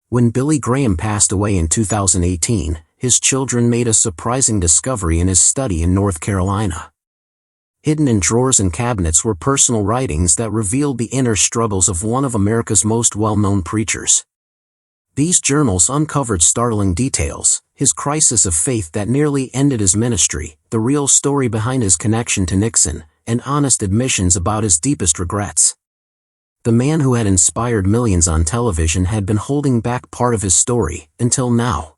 When Billy Graham passed away in 2018, his children made a surprising discovery in his study in North Carolina. Hidden in drawers and cabinets were personal writings that revealed the inner struggles of one of America's most well-known preachers. These journals uncovered startling details: his crisis of faith that nearly ended his ministry, the real story behind his connection to Nixon, and honest admissions about his deepest regrets. The man who had inspired millions on television had been holding back part of his story, until now.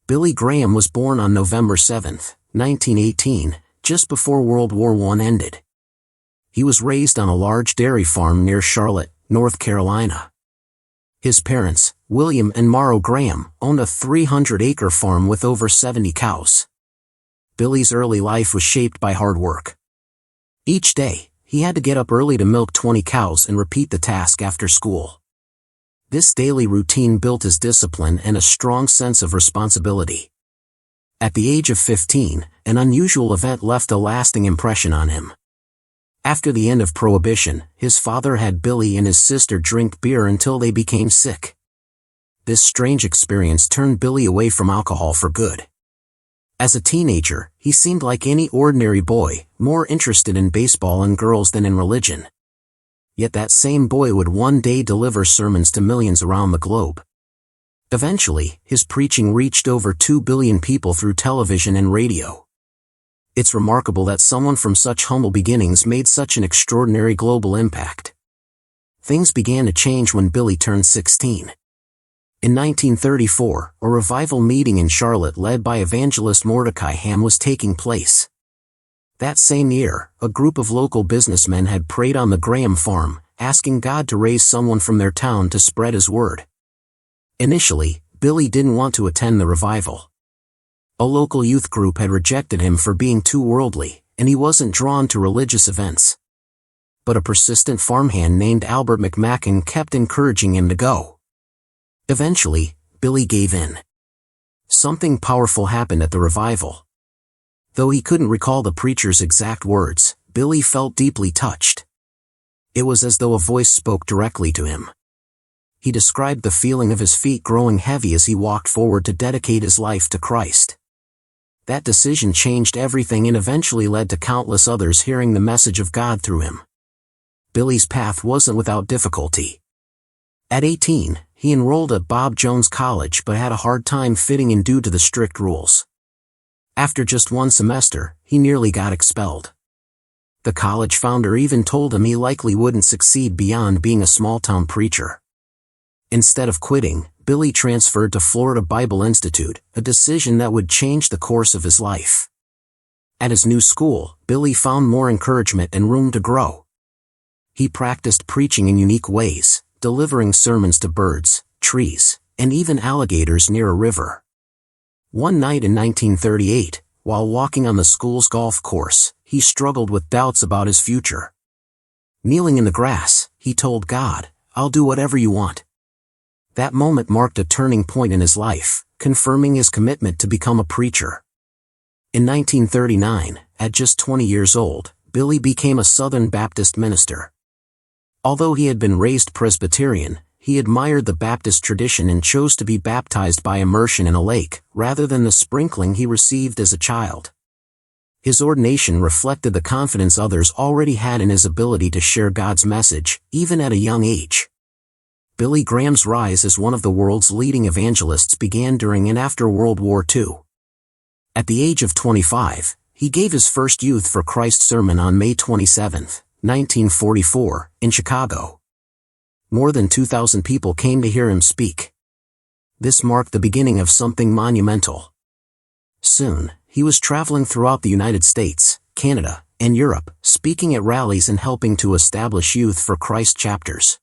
Billy Graham was born on November 7, 1918, just before World War I ended. He was raised on a large dairy farm near Charlotte, North Carolina. His parents, William and Morrow Graham, owned a 300-acre farm with over 70 cows. Billy's early life was shaped by hard work. Each day, he had to get up early to milk 20 cows and repeat the task after school. This daily routine built his discipline and a strong sense of responsibility. At the age of 15, an unusual event left a lasting impression on him. After the end of Prohibition, his father had Billy and his sister drink beer until they became sick. This strange experience turned Billy away from alcohol for good. As a teenager, he seemed like any ordinary boy, more interested in baseball and girls than in religion. Yet that same boy would one day deliver sermons to millions around the globe. Eventually, his preaching reached over 2 billion people through television and radio. It's remarkable that someone from such humble beginnings made such an extraordinary global impact. Things began to change when Billy turned 16. In 1934, a revival meeting in Charlotte led by evangelist Mordecai Ham was taking place. That same year, a group of local businessmen had prayed on the Graham farm, asking God to raise someone from their town to spread his word. Initially, Billy didn't want to attend the revival. A local youth group had rejected him for being too worldly, and he wasn't drawn to religious events. But a persistent farmhand named Albert McMacken kept encouraging him to go. Eventually, Billy gave in. Something powerful happened at the revival. Though he couldn't recall the preacher's exact words, Billy felt deeply touched. It was as though a voice spoke directly to him. He described the feeling of his feet growing heavy as he walked forward to dedicate his life to Christ. That decision changed everything and eventually led to countless others hearing the message of God through him. Billy's path wasn't without difficulty. At 18, he enrolled at Bob Jones College but had a hard time fitting in due to the strict rules. After just one semester, he nearly got expelled. The college founder even told him he likely wouldn't succeed beyond being a small-town preacher. Instead of quitting, Billy transferred to Florida Bible Institute, a decision that would change the course of his life. At his new school, Billy found more encouragement and room to grow. He practiced preaching in unique ways, delivering sermons to birds, trees, and even alligators near a river. One night in 1938, while walking on the school's golf course, he struggled with doubts about his future. Kneeling in the grass, he told God, "I'll do whatever you want." That moment marked a turning point in his life, confirming his commitment to become a preacher. In 1939, at just 20 years old, Billy became a Southern Baptist minister. Although he had been raised Presbyterian, he admired the Baptist tradition and chose to be baptized by immersion in a lake, rather than the sprinkling he received as a child. His ordination reflected the confidence others already had in his ability to share God's message, even at a young age. Billy Graham's rise as one of the world's leading evangelists began during and after World War II. At the age of 25, he gave his first Youth for Christ sermon on May 27, 1944, in Chicago. More than 2,000 people came to hear him speak. This marked the beginning of something monumental. Soon, he was traveling throughout the United States, Canada, and Europe, speaking at rallies and helping to establish Youth for Christ chapters.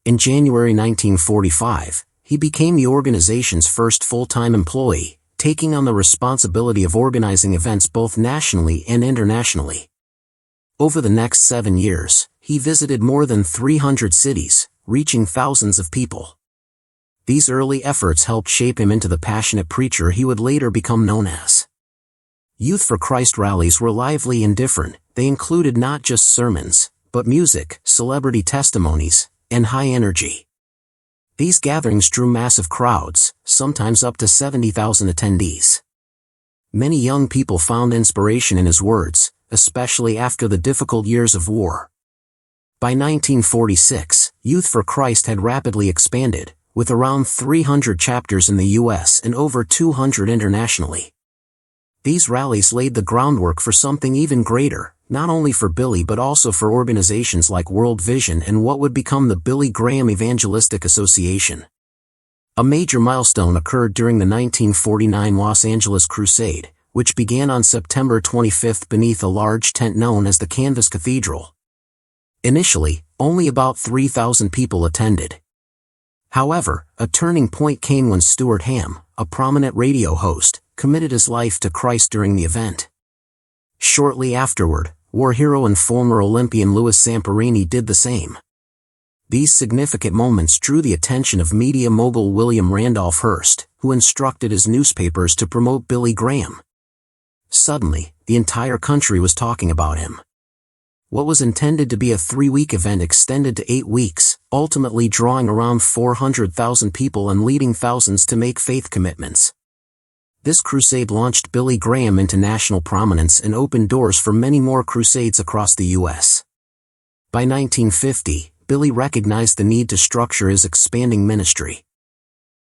In January 1945, he became the organization's first full-time employee, taking on the responsibility of organizing events both nationally and internationally. Over the next 7 years, he visited more than 300 cities, reaching thousands of people. These early efforts helped shape him into the passionate preacher he would later become known as. Youth for Christ rallies were lively and different. They included not just sermons, but music, celebrity testimonies, and high energy. These gatherings drew massive crowds, sometimes up to 70,000 attendees. Many young people found inspiration in his words, especially after the difficult years of war. By 1946, Youth for Christ had rapidly expanded, with around 300 chapters in the U.S. and over 200 internationally. These rallies laid the groundwork for something even greater, not only for Billy but also for organizations like World Vision and what would become the Billy Graham Evangelistic Association. A major milestone occurred during the 1949 Los Angeles Crusade, which began on September 25 beneath a large tent known as the Canvas Cathedral. Initially, only about 3,000 people attended. However, a turning point came when Stuart Ham, a prominent radio host, committed his life to Christ during the event. Shortly afterward, war hero and former Olympian Louis Zamperini did the same. These significant moments drew the attention of media mogul William Randolph Hearst, who instructed his newspapers to promote Billy Graham. Suddenly, the entire country was talking about him. What was intended to be a 3-week event extended to 8 weeks, ultimately drawing around 400,000 people and leading thousands to make faith commitments. This crusade launched Billy Graham into national prominence and opened doors for many more crusades across the U.S. By 1950, Billy recognized the need to structure his expanding ministry.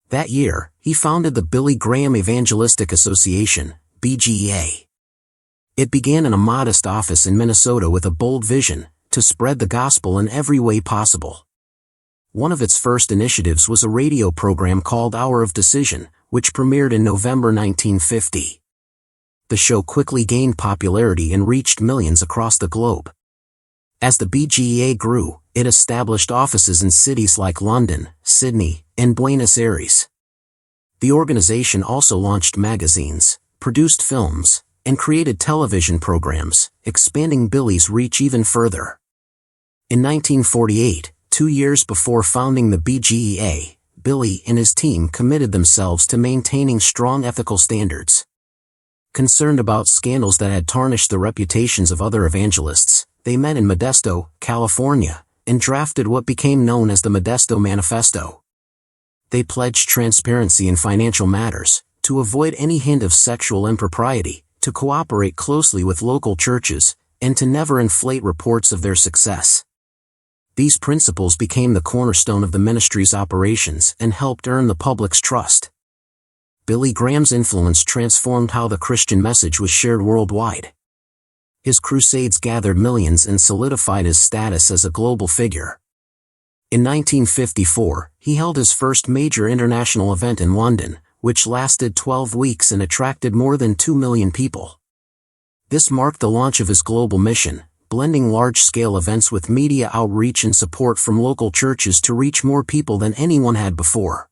That year, he founded the Billy Graham Evangelistic Association, BGEA. It began in a modest office in Minnesota with a bold vision, to spread the gospel in every way possible. One of its first initiatives was a radio program called Hour of Decision, which premiered in November 1950. The show quickly gained popularity and reached millions across the globe. As the BGEA grew, it established offices in cities like London, Sydney, and Buenos Aires. The organization also launched magazines, produced films, and created television programs, expanding Billy's reach even further. In 1948, 2 years before founding the BGEA, Billy and his team committed themselves to maintaining strong ethical standards. Concerned about scandals that had tarnished the reputations of other evangelists, they met in Modesto, California, and drafted what became known as the Modesto Manifesto. They pledged transparency in financial matters, to avoid any hint of sexual impropriety, to cooperate closely with local churches, and to never inflate reports of their success. These principles became the cornerstone of the ministry's operations and helped earn the public's trust. Billy Graham's influence transformed how the Christian message was shared worldwide. His crusades gathered millions and solidified his status as a global figure. In 1954, he held his first major international event in London, which lasted 12 weeks and attracted more than 2 million people. This marked the launch of his global mission, blending large-scale events with media outreach and support from local churches to reach more people than anyone had before.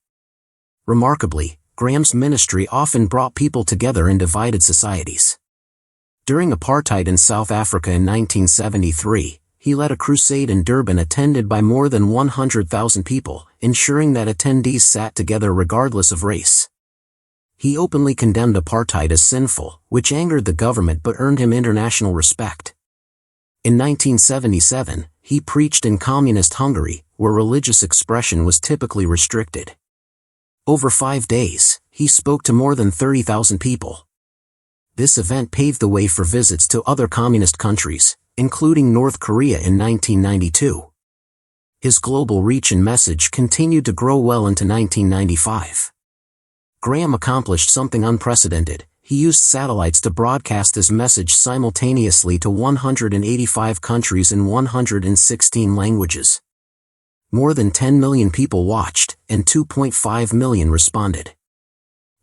Remarkably, Graham's ministry often brought people together in divided societies. During apartheid in South Africa in 1973, he led a crusade in Durban attended by more than 100,000 people, ensuring that attendees sat together regardless of race. He openly condemned apartheid as sinful, which angered the government but earned him international respect. In 1977, he preached in communist Hungary, where religious expression was typically restricted. Over 5 days, he spoke to more than 30,000 people. This event paved the way for visits to other communist countries, including North Korea in 1992. His global reach and message continued to grow well into 1995. Graham accomplished something unprecedented. He used satellites to broadcast his message simultaneously to 185 countries in 116 languages. More than 10 million people watched, and 2.5 million responded.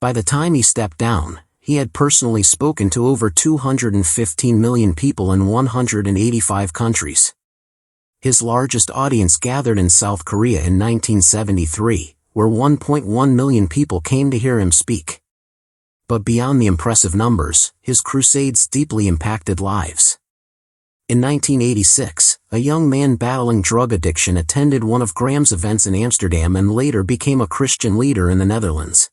By the time he stepped down, he had personally spoken to over 215 million people in 185 countries. His largest audience gathered in South Korea in 1973, where 1.1 million people came to hear him speak. But beyond the impressive numbers, his crusades deeply impacted lives. In 1986, a young man battling drug addiction attended one of Graham's events in Amsterdam and later became a Christian leader in the Netherlands.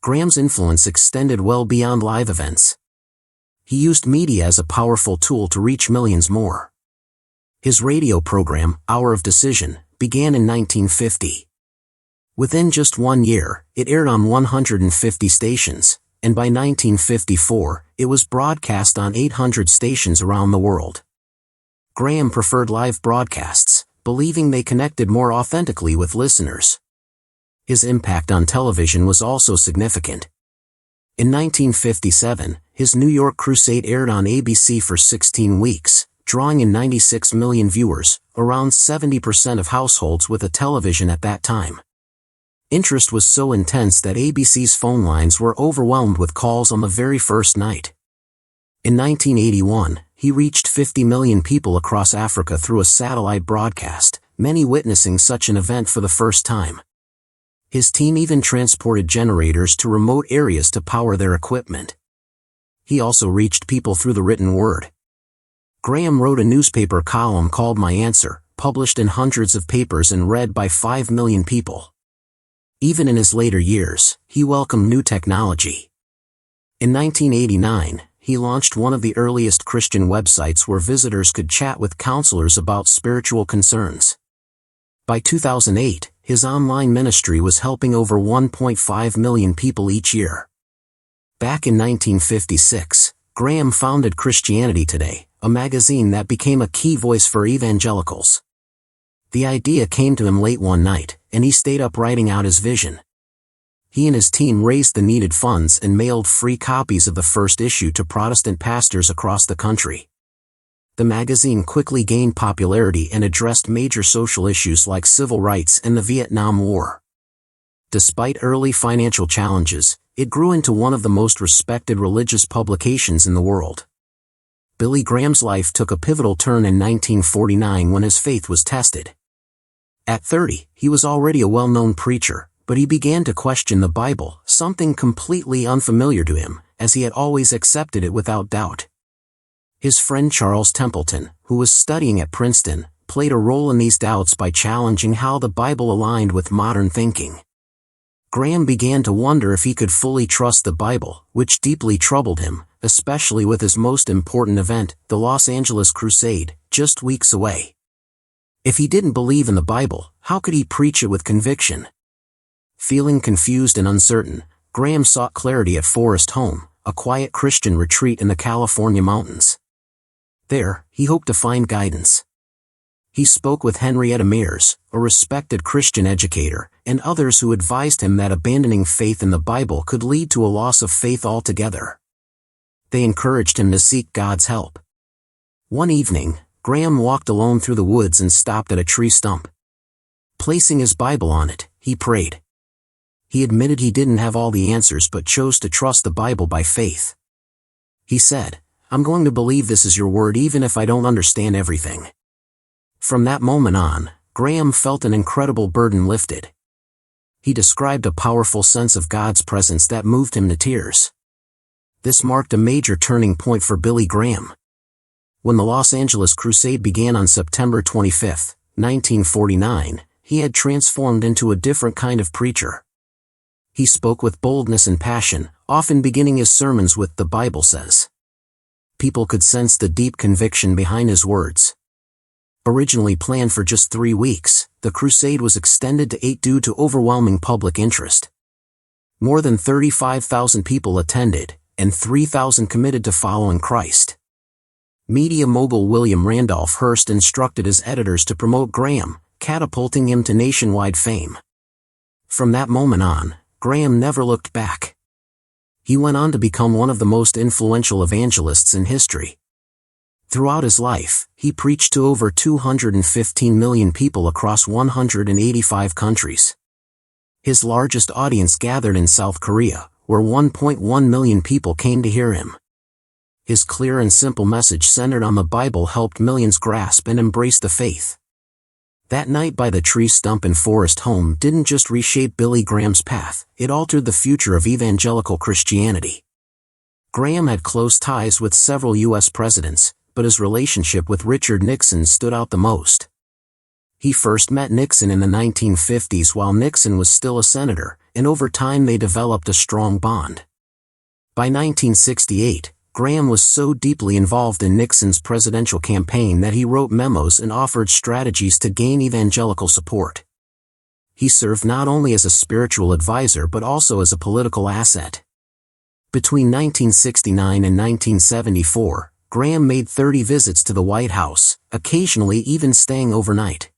Graham's influence extended well beyond live events. He used media as a powerful tool to reach millions more. His radio program, Hour of Decision, began in 1950. Within just 1 year, it aired on 150 stations, and by 1954, it was broadcast on 800 stations around the world. Graham preferred live broadcasts, believing they connected more authentically with listeners. His impact on television was also significant. In 1957, his New York crusade aired on ABC for 16 weeks, drawing in 96 million viewers, around 70% of households with a television at that time. Interest was so intense that ABC's phone lines were overwhelmed with calls on the very first night. In 1981, he reached 50 million people across Africa through a satellite broadcast, many witnessing such an event for the first time. His team even transported generators to remote areas to power their equipment. He also reached people through the written word. Graham wrote a newspaper column called My Answer, published in hundreds of papers and read by 5 million people. Even in his later years, he welcomed new technology. In 1989, he launched one of the earliest Christian websites where visitors could chat with counselors about spiritual concerns. By 2008, his online ministry was helping over 1.5 million people each year. Back in 1956, Graham founded Christianity Today, a magazine that became a key voice for evangelicals. The idea came to him late one night, and he stayed up writing out his vision. He and his team raised the needed funds and mailed free copies of the first issue to Protestant pastors across the country. The magazine quickly gained popularity and addressed major social issues like civil rights and the Vietnam War. Despite early financial challenges, it grew into one of the most respected religious publications in the world. Billy Graham's life took a pivotal turn in 1949 when his faith was tested. At 30, he was already a well-known preacher, but he began to question the Bible, something completely unfamiliar to him, as he had always accepted it without doubt. His friend Charles Templeton, who was studying at Princeton, played a role in these doubts by challenging how the Bible aligned with modern thinking. Graham began to wonder if he could fully trust the Bible, which deeply troubled him, especially with his most important event, the Los Angeles Crusade, just weeks away. If he didn't believe in the Bible, how could he preach it with conviction? Feeling confused and uncertain, Graham sought clarity at Forest Home, a quiet Christian retreat in the California mountains. There, he hoped to find guidance. He spoke with Henrietta Mears, a respected Christian educator, and others who advised him that abandoning faith in the Bible could lead to a loss of faith altogether. They encouraged him to seek God's help. One evening, Graham walked alone through the woods and stopped at a tree stump. Placing his Bible on it, he prayed. He admitted he didn't have all the answers but chose to trust the Bible by faith. He said, "I'm going to believe this is your word even if I don't understand everything." From that moment on, Graham felt an incredible burden lifted. He described a powerful sense of God's presence that moved him to tears. This marked a major turning point for Billy Graham. When the Los Angeles Crusade began on September 25, 1949, he had transformed into a different kind of preacher. He spoke with boldness and passion, often beginning his sermons with "the Bible says." People could sense the deep conviction behind his words. Originally planned for just 3 weeks, the crusade was extended to 8 due to overwhelming public interest. More than 35,000 people attended, and 3,000 committed to following Christ. Media mogul William Randolph Hearst instructed his editors to promote Graham, catapulting him to nationwide fame. From that moment on, Graham never looked back. He went on to become one of the most influential evangelists in history. Throughout his life, he preached to over 215 million people across 185 countries. His largest audience gathered in South Korea, where 1.1 million people came to hear him. His clear and simple message centered on the Bible helped millions grasp and embrace the faith. That night by the tree stump in Forest Home didn't just reshape Billy Graham's path, it altered the future of evangelical Christianity. Graham had close ties with several U.S. presidents, but his relationship with Richard Nixon stood out the most. He first met Nixon in the 1950s while Nixon was still a senator, and over time they developed a strong bond. By 1968, Graham was so deeply involved in Nixon's presidential campaign that he wrote memos and offered strategies to gain evangelical support. he served not only as a spiritual advisor but also as a political asset. Between 1969 and 1974, Graham made 30 visits to the White House, occasionally even staying overnight.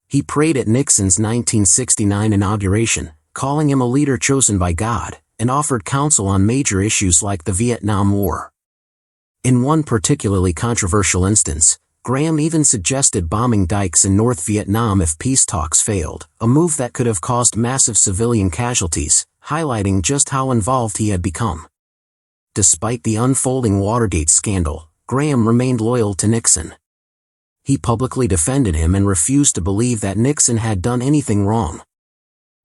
He prayed at Nixon's 1969 inauguration, calling him a leader chosen by God, and offered counsel on major issues like the Vietnam War. In one particularly controversial instance, Graham even suggested bombing dikes in North Vietnam if peace talks failed, a move that could have caused massive civilian casualties, highlighting just how involved he had become. Despite the unfolding Watergate scandal, Graham remained loyal to Nixon. He publicly defended him and refused to believe that Nixon had done anything wrong.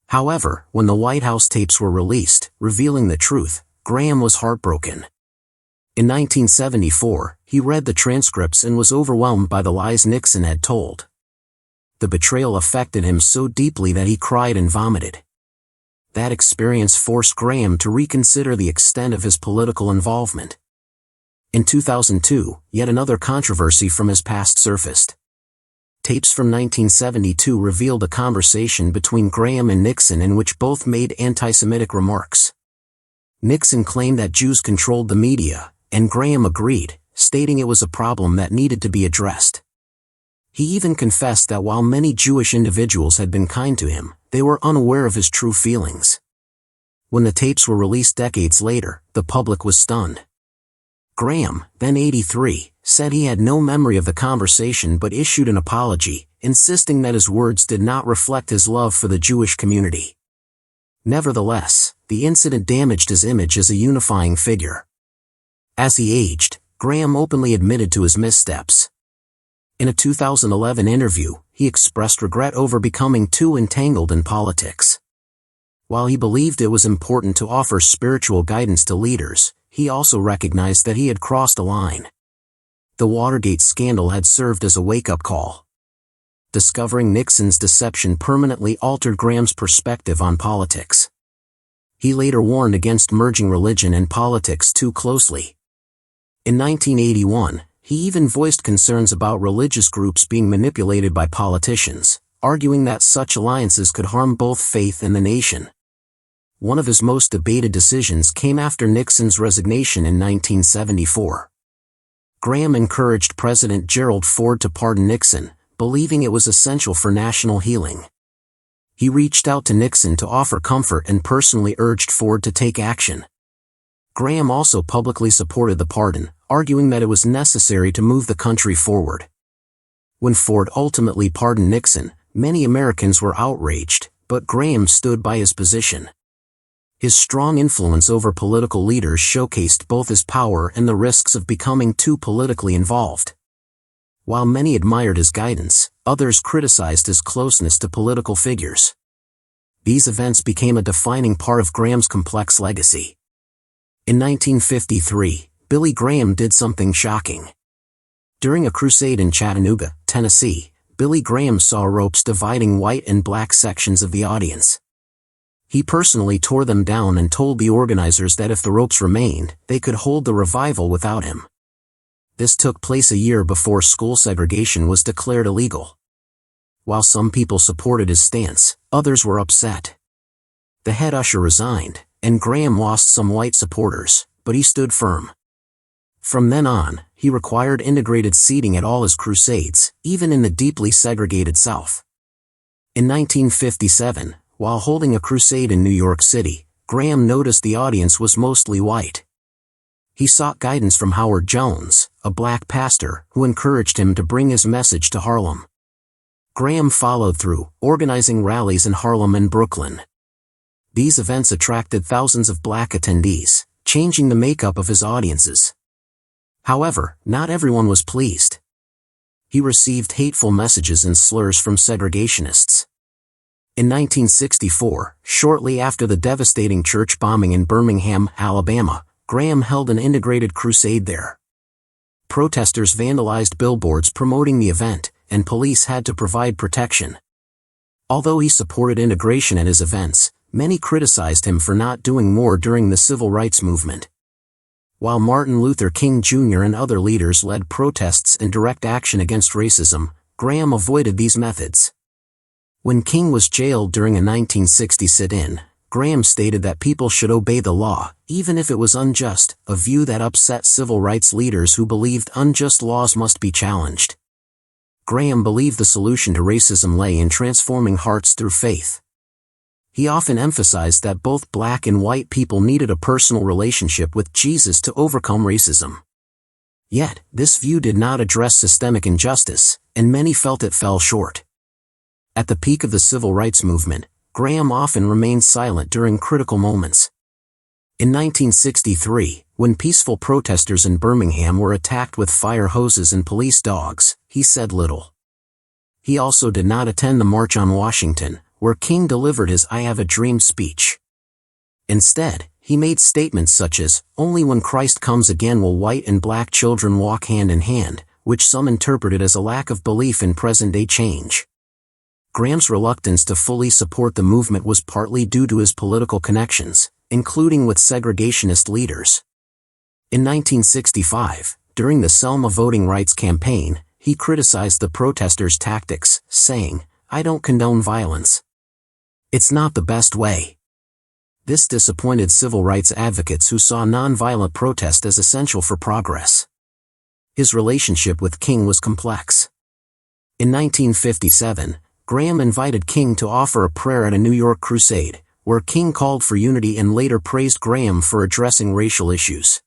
However, when the White House tapes were released, revealing the truth, Graham was heartbroken. In 1974, he read the transcripts and was overwhelmed by the lies Nixon had told. The betrayal affected him so deeply that he cried and vomited. That experience forced Graham to reconsider the extent of his political involvement. In 2002, yet another controversy from his past surfaced. Tapes from 1972 revealed a conversation between Graham and Nixon in which both made anti-Semitic remarks. Nixon claimed that Jews controlled the media, and Graham agreed, stating it was a problem that needed to be addressed. He even confessed that while many Jewish individuals had been kind to him, they were unaware of his true feelings. When the tapes were released decades later, the public was stunned. Graham, then 83, said he had no memory of the conversation but issued an apology, insisting that his words did not reflect his love for the Jewish community. Nevertheless, the incident damaged his image as a unifying figure. As he aged, Graham openly admitted to his missteps. In a 2011 interview, he expressed regret over becoming too entangled in politics. While he believed it was important to offer spiritual guidance to leaders, he also recognized that he had crossed a line. The Watergate scandal had served as a wake-up call. Discovering Nixon's deception permanently altered Graham's perspective on politics. He later warned against merging religion and politics too closely. In 1981, he even voiced concerns about religious groups being manipulated by politicians, arguing that such alliances could harm both faith and the nation. One of his most debated decisions came after Nixon's resignation in 1974. Graham encouraged President Gerald Ford to pardon Nixon, believing it was essential for national healing. He reached out to Nixon to offer comfort and personally urged Ford to take action. Graham also publicly supported the pardon, arguing that it was necessary to move the country forward. When Ford ultimately pardoned Nixon, many Americans were outraged, but Graham stood by his position. His strong influence over political leaders showcased both his power and the risks of becoming too politically involved. While many admired his guidance, others criticized his closeness to political figures. These events became a defining part of Graham's complex legacy. In 1953, Billy Graham did something shocking. During a crusade in Chattanooga, Tennessee, Billy Graham saw ropes dividing white and black sections of the audience. He personally tore them down and told the organizers that if the ropes remained, they could hold the revival without him. This took place a year before school segregation was declared illegal. While some people supported his stance, others were upset. The head usher resigned, and Graham lost some white supporters, but he stood firm. From then on, he required integrated seating at all his crusades, even in the deeply segregated South. In 1957, while holding a crusade in New York City, Graham noticed the audience was mostly white. He sought guidance from Howard Jones, a black pastor, who encouraged him to bring his message to Harlem. Graham followed through, organizing rallies in Harlem and Brooklyn. These events attracted thousands of black attendees, changing the makeup of his audiences. However, not everyone was pleased. He received hateful messages and slurs from segregationists. In 1964, shortly after the devastating church bombing in Birmingham, Alabama, Graham held an integrated crusade there. Protesters vandalized billboards promoting the event, and police had to provide protection. Although he supported integration at his events, many criticized him for not doing more during the civil rights movement. While Martin Luther King Jr. and other leaders led protests and direct action against racism, Graham avoided these methods. When King was jailed during a 1960 sit-in, Graham stated that people should obey the law, even if it was unjust, a view that upset civil rights leaders who believed unjust laws must be challenged. Graham believed the solution to racism lay in transforming hearts through faith. He often emphasized that both black and white people needed a personal relationship with Jesus to overcome racism. Yet, this view did not address systemic injustice, and many felt it fell short. At the peak of the civil rights movement, Graham often remained silent during critical moments. In 1963, when peaceful protesters in Birmingham were attacked with fire hoses and police dogs, he said little. He also did not attend the March on Washington, where King delivered his I Have a Dream speech. Instead, he made statements such as, "Only when Christ comes again will white and black children walk hand in hand," which some interpreted as a lack of belief in present-day change. Graham's reluctance to fully support the movement was partly due to his political connections, including with segregationist leaders. In 1965, during the Selma voting rights campaign, he criticized the protesters' tactics, saying, "I don't condone violence. It's not the best way." This disappointed civil rights advocates who saw nonviolent protest as essential for progress. His relationship with King was complex. In 1957, Graham invited King to offer a prayer at a New York crusade, where King called for unity and later praised Graham for addressing racial issues.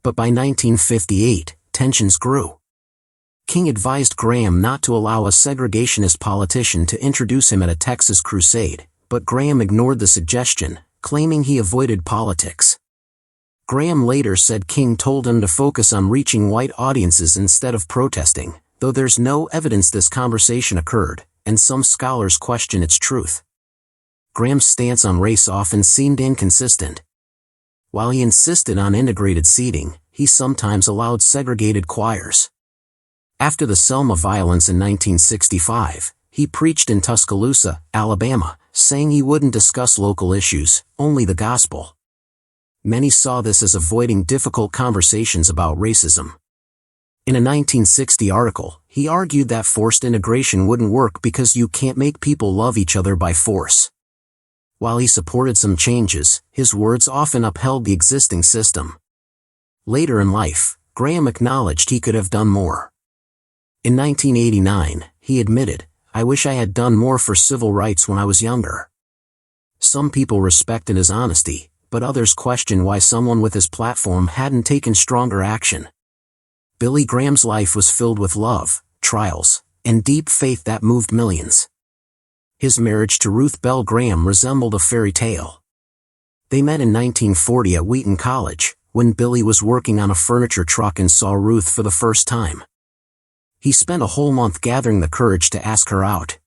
But by 1958, tensions grew. King advised Graham not to allow a segregationist politician to introduce him at a Texas crusade, but Graham ignored the suggestion, claiming he avoided politics. Graham later said King told him to focus on reaching white audiences instead of protesting, though there's no evidence this conversation occurred, and some scholars question its truth. Graham's stance on race often seemed inconsistent. While he insisted on integrated seating, he sometimes allowed segregated choirs. After the Selma violence in 1965, he preached in Tuscaloosa, Alabama, saying he wouldn't discuss local issues, only the gospel. Many saw this as avoiding difficult conversations about racism. In a 1960 article, he argued that forced integration wouldn't work because you can't make people love each other by force. While he supported some changes, his words often upheld the existing system. Later in life, Graham acknowledged he could have done more. In 1989, he admitted, "I wish I had done more for civil rights when I was younger." Some people respected his honesty, but others questioned why someone with his platform hadn't taken stronger action. Billy Graham's life was filled with love, trials, and deep faith that moved millions. His marriage to Ruth Bell Graham resembled a fairy tale. They met in 1940 at Wheaton College, when Billy was working on a furniture truck and saw Ruth for the first time. He spent a whole month gathering the courage to ask her out.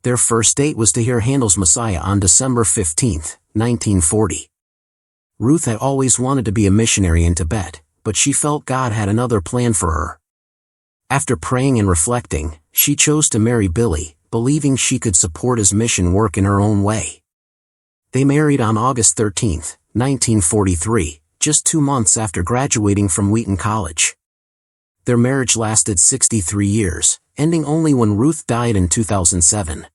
Their first date was to hear Handel's Messiah on December 15, 1940. Ruth had always wanted to be a missionary in Tibet, but she felt God had another plan for her. After praying and reflecting, she chose to marry Billy, believing she could support his mission work in her own way. They married on August 13, 1943, just 2 months after graduating from Wheaton College. Their marriage lasted 63 years, ending only when Ruth died in 2007.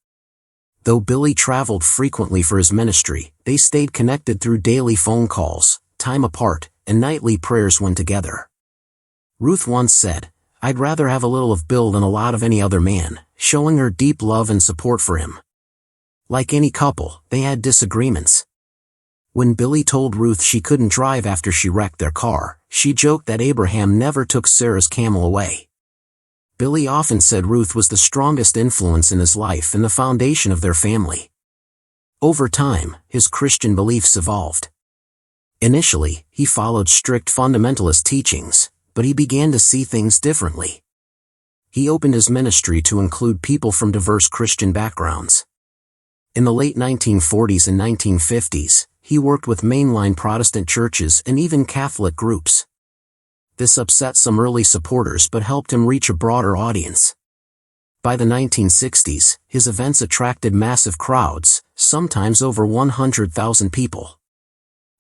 Though Billy traveled frequently for his ministry, they stayed connected through daily phone calls, time apart, and nightly prayers when together. Ruth once said, "I'd rather have a little of Bill than a lot of any other man," showing her deep love and support for him. Like any couple, they had disagreements. When Billy told Ruth she couldn't drive after she wrecked their car, she joked that Abraham never took Sarah's camel away. Billy often said Ruth was the strongest influence in his life and the foundation of their family. Over time, his Christian beliefs evolved. Initially, he followed strict fundamentalist teachings, but he began to see things differently. He opened his ministry to include people from diverse Christian backgrounds. In the late 1940s and 1950s, he worked with mainline Protestant churches and even Catholic groups. This upset some early supporters but helped him reach a broader audience. By the 1960s, his events attracted massive crowds, sometimes over 100,000 people.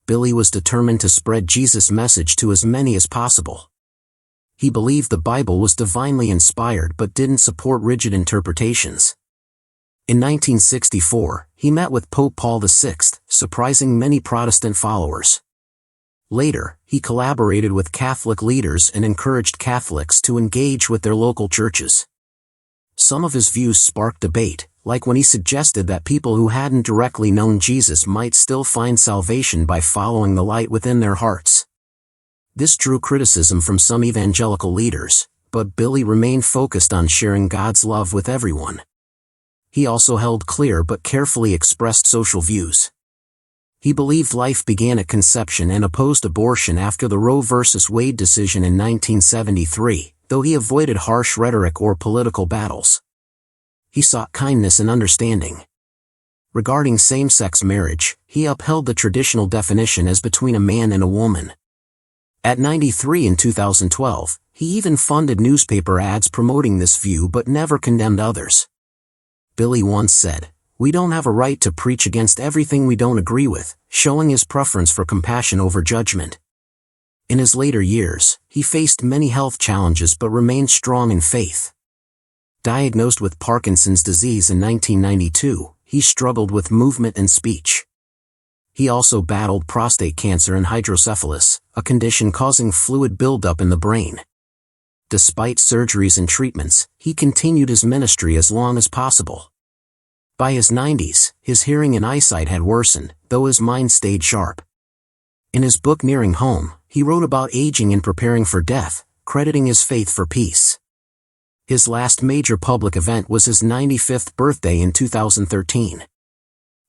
Billy was determined to spread Jesus' message to as many as possible. He believed the Bible was divinely inspired but didn't support rigid interpretations. In 1964, he met with Pope Paul VI, surprising many Protestant followers. Later, he collaborated with Catholic leaders and encouraged Catholics to engage with their local churches. Some of his views sparked debate, like when he suggested that people who hadn't directly known Jesus might still find salvation by following the light within their hearts. This drew criticism from some evangelical leaders, but Billy remained focused on sharing God's love with everyone. He also held clear but carefully expressed social views. He believed life began at conception and opposed abortion after the Roe v. Wade decision in 1973, though he avoided harsh rhetoric or political battles. He sought kindness and understanding. Regarding same-sex marriage, he upheld the traditional definition as between a man and a woman. At 93 in 2012, he even funded newspaper ads promoting this view but never condemned others. Billy once said, "We don't have a right to preach against everything we don't agree with," showing his preference for compassion over judgment. In his later years, he faced many health challenges but remained strong in faith. Diagnosed with Parkinson's disease in 1992, he struggled with movement and speech. He also battled prostate cancer and hydrocephalus, a condition causing fluid buildup in the brain. Despite surgeries and treatments, he continued his ministry as long as possible. By his 90s, his hearing and eyesight had worsened, though his mind stayed sharp. In his book Nearing Home, he wrote about aging and preparing for death, crediting his faith for peace. His last major public event was his 95th birthday in 2013.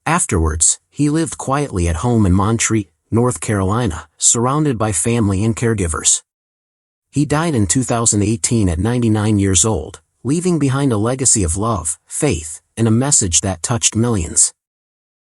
Afterwards, he lived quietly at home in Montreat, North Carolina, surrounded by family and caregivers. He died in 2018 at 99 years old, leaving behind a legacy of love, faith, and a message that touched millions.